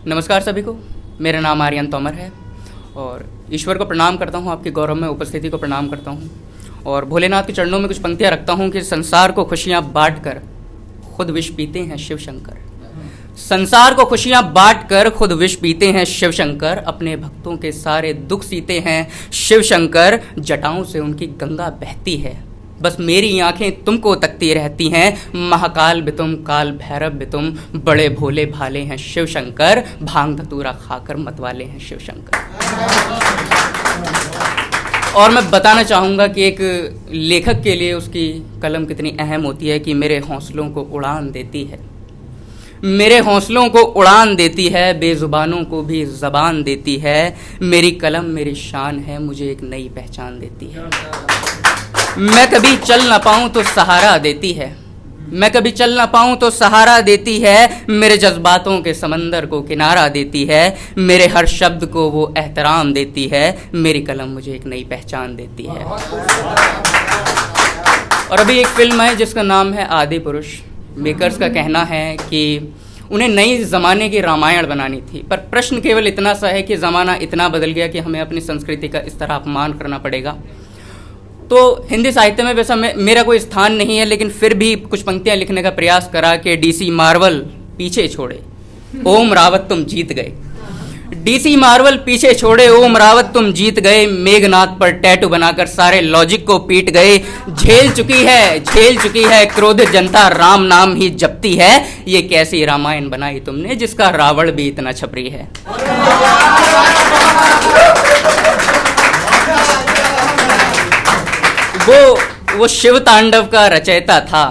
नमस्कार सभी को, मेरा नाम आर्यन तोमर है और ईश्वर को प्रणाम करता हूँ, आपकी गौरव में उपस्थिति को प्रणाम करता हूँ और भोलेनाथ के चरणों में कुछ पंक्तियाँ रखता हूँ कि संसार को खुशियाँ बांटकर खुद विष पीते हैं शिव शंकर। संसार को खुशियाँ बांटकर खुद विष पीते हैं शिव शंकर, अपने भक्तों के सारे दुख सीते हैं शिव शंकर। जटाओं से उनकी गंगा बहती है, बस मेरी आंखें तुमको तकती रहती हैं। महाकाल भी तुम, काल भैरव भी तुम, बड़े भोले भाले हैं शिव शंकर। भांग धतूरा खाकर मतवाले हैं शिव शंकर। और मैं बताना चाहूँगा कि एक लेखक के लिए उसकी कलम कितनी अहम होती है कि मेरे हौसलों को उड़ान देती है, मेरे हौसलों को उड़ान देती है, बेजुबानों को भी ज़बान देती है। मेरी कलम मेरी शान है, मुझे एक नई पहचान देती है। मैं कभी चल ना पाऊँ तो सहारा देती है, मैं कभी चल ना पाऊँ तो सहारा देती है। मेरे जज्बातों के समंदर को किनारा देती है, मेरे हर शब्द को वो एहतराम देती है। मेरी कलम मुझे एक नई पहचान देती है। और अभी एक फिल्म है जिसका नाम है आदि पुरुष। मेकर्स का कहना है कि उन्हें नई ज़माने की रामायण बनानी थी, पर प्रश्न केवल इतना सा है कि ज़माना इतना बदल गया कि हमें अपनी संस्कृति का इस तरह अपमान करना पड़ेगा। तो हिंदी साहित्य में वैसा मेरा कोई स्थान नहीं है, लेकिन फिर भी कुछ पंक्तियां लिखने का प्रयास करा कि डीसी मार्वल पीछे छोड़े, ओम रावत तुम जीत गए। डीसी मार्वल पीछे छोड़े, ओम रावत तुम जीत गए। मेघनाथ पर टैटू बनाकर सारे लॉजिक को पीट गए। झेल चुकी है क्रोधित जनता, राम नाम ही जपती है। ये कैसी रामायण बनाई तुमने जिसका रावण भी इतना छपरी है। वो शिव तांडव का रचयिता था,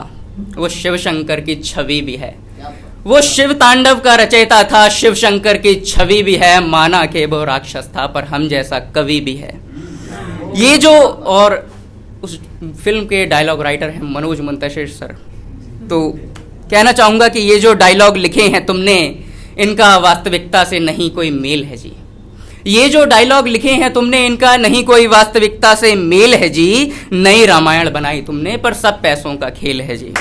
वो शिव शंकर की छवि भी है। वो शिव तांडव का रचयिता था, शिव शंकर की छवि भी है। माना कि वो राक्षस था पर हम जैसा कवि भी है। ये जो, और उस फिल्म के डायलॉग राइटर हैं मनोज मुंतशिर सर। तो कहना चाहूँगा कि ये जो डायलॉग लिखे हैं तुमने, इनका वास्तविकता से नहीं कोई मेल है जी। ये जो डायलॉग लिखे हैं तुमने, इनका नहीं कोई वास्तविकता से मेल है जी। नई रामायण बनाई तुमने पर सब पैसों का खेल है जी।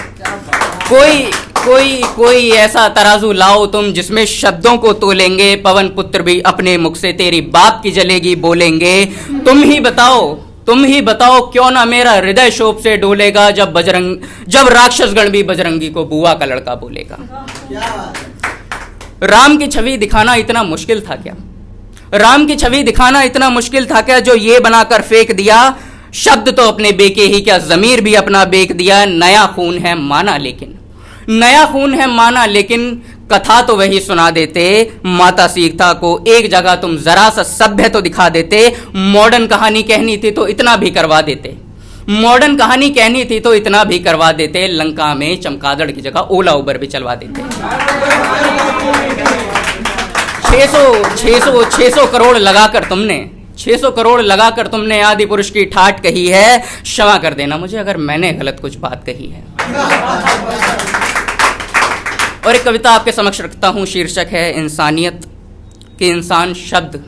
कोई ऐसा तराजू लाओ तुम जिसमें शब्दों को तोलेंगे। पवन पुत्र भी अपने मुख से तेरी बाप की जलेगी बोलेंगे। तुम ही बताओ क्यों ना मेरा हृदय शोभ से डोलेगा जब राक्षसगण भी बजरंगी को बुआ का लड़का बोलेगा। राम की छवि दिखाना इतना मुश्किल था क्या? राम की छवि दिखाना इतना मुश्किल था क्या, जो ये बनाकर फेंक दिया? शब्द तो अपने बेके ही क्या, ज़मीर भी अपना बेक दिया। नया खून है माना लेकिन कथा तो वही सुना देते। माता सीता को एक जगह तुम जरा सा सभ्य तो दिखा देते। मॉडर्न कहानी कहनी थी तो इतना भी करवा देते। लंका में चमगादड़ की जगह ओला उबर भी चलवा देते। 600 करोड़ लगाकर तुमने आदि पुरुष की ठाट कही है। क्षमा कर देना मुझे अगर मैंने गलत कुछ बात कही है। और एक कविता आपके समक्ष रखता हूँ, शीर्षक है इंसानियत। कि इंसान शब्द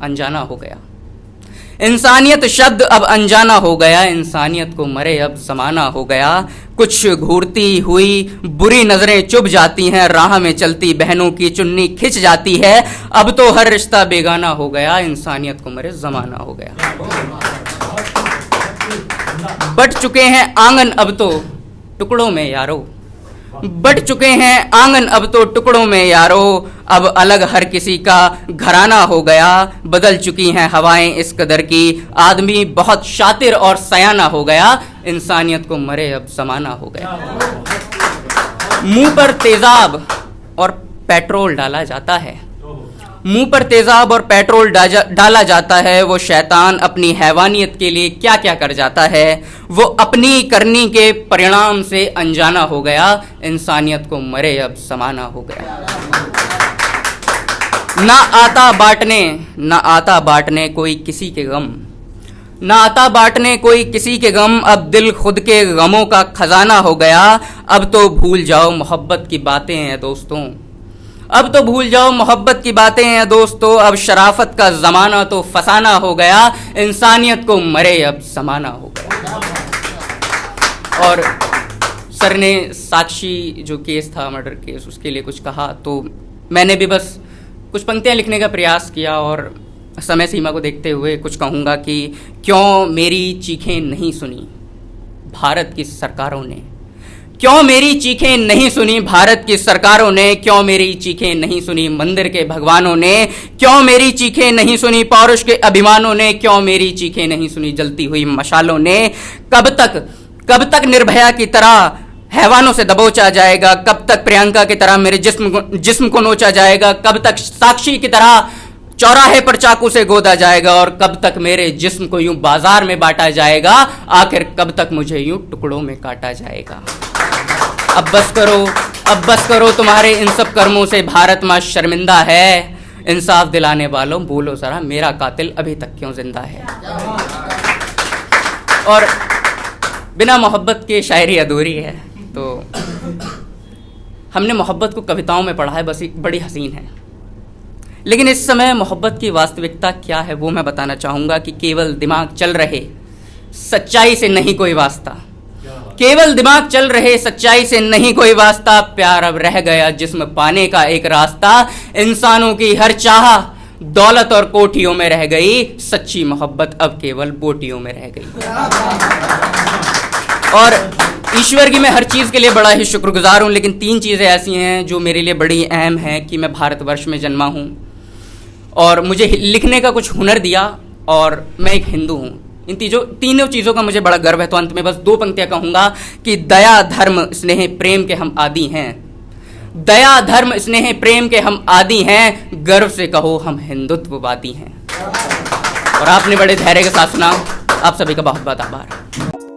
अनजाना हो गया, इंसानियत शब्द अब अनजाना हो गया। इंसानियत को मरे अब ज़माना हो गया। कुछ घूरती हुई बुरी नज़रें चुभ जाती हैं, राह में चलती बहनों की चुन्नी खिंच जाती है। अब तो हर रिश्ता बेगाना हो गया, इंसानियत को मरे ज़माना हो गया। बट चुके हैं आंगन अब तो टुकड़ों में यारो, बट चुके हैं आंगन अब तो टुकड़ों में यारो। अब अलग हर किसी का घराना हो गया। बदल चुकी हैं हवाएं इस कदर की, आदमी बहुत शातिर और सयाना हो गया। इंसानियत को मरे अब ज़माना हो गया। मुंह पर तेजाब और पेट्रोल डाला जाता है। वो शैतान अपनी हैवानियत के लिए क्या क्या कर जाता है। वो अपनी करनी के परिणाम से अनजाना हो गया। इंसानियत को मरे अब ज़माना हो गया। ना आता बांटने कोई किसी के गम, अब दिल खुद के गमों का खजाना हो गया। अब तो भूल जाओ मोहब्बत की बातें हैं दोस्तों, अब शराफत का ज़माना तो फसाना हो गया। इंसानियत को मरे अब ज़माना हो गया। और सर ने साक्षी जो केस था, मर्डर केस, उसके लिए कुछ कहा, तो मैंने भी बस कुछ पंक्तियाँ लिखने का प्रयास किया और समय सीमा को देखते हुए कुछ कहूँगा कि क्यों मेरी चीखें नहीं सुनी भारत की सरकारों ने, क्यों मेरी चीखें नहीं सुनी भारत की सरकारों ने, क्यों मेरी चीखें नहीं सुनी मंदिर के भगवानों ने, क्यों मेरी चीखें नहीं सुनी पौरुष के अभिमानों ने, क्यों मेरी चीखें नहीं सुनी जलती हुई मशालों ने। कब तक निर्भया की तरह हैवानों से दबोचा जाएगा, कब तक प्रियंका की तरह मेरे जिस्म को नोचा जाएगा, कब तक साक्षी की तरह चौराहे पर चाकू से गोदा जाएगा, और कब तक मेरे जिस्म को यूं बाजार में बांटा जाएगा, आखिर कब तक मुझे यूं टुकड़ों में काटा जाएगा। अब बस करो तुम्हारे इन सब कर्मों से, भारत माँ शर्मिंदा है। इंसाफ दिलाने वालों बोलो जरा, मेरा कातिल अभी तक क्यों जिंदा है। और बिना मोहब्बत के शायरी अधूरी है। तो हमने मोहब्बत को कविताओं में पढ़ा है, बस एक बड़ी हसीन है, लेकिन इस समय मोहब्बत की वास्तविकता क्या है वो मैं बताना चाहूँगा कि केवल दिमाग चल रहे, सच्चाई से नहीं कोई वास्ता। केवल दिमाग चल रहे, सच्चाई से नहीं कोई वास्ता। प्यार अब रह गया जिस्म पाने का एक रास्ता। इंसानों की हर चाह दौलत और कोठियों में रह गई, सच्ची मोहब्बत अब केवल बोटियों में रह गई। और ईश्वर की मैं हर चीज़ के लिए बड़ा ही शुक्रगुजार हूँ, लेकिन 3 चीज़ें ऐसी हैं जो मेरे लिए बड़ी अहम हैं कि मैं भारतवर्ष में जन्मा हूँ और मुझे लिखने का कुछ हुनर दिया, और मैं एक हिंदू हूँ। इन तीनों चीज़ों का मुझे बड़ा गर्व है। तो अंत में बस 2 पंक्तियाँ कहूँगा कि दया धर्म स्नेह प्रेम के हम आदी हैं, दया धर्म स्नेह प्रेम के हम आदी हैं, गर्व से कहो हम हिंदुत्ववादी हैं। और आपने बड़े धैर्य के साथ सुना। आप सभी का बहुत बहुत आभार।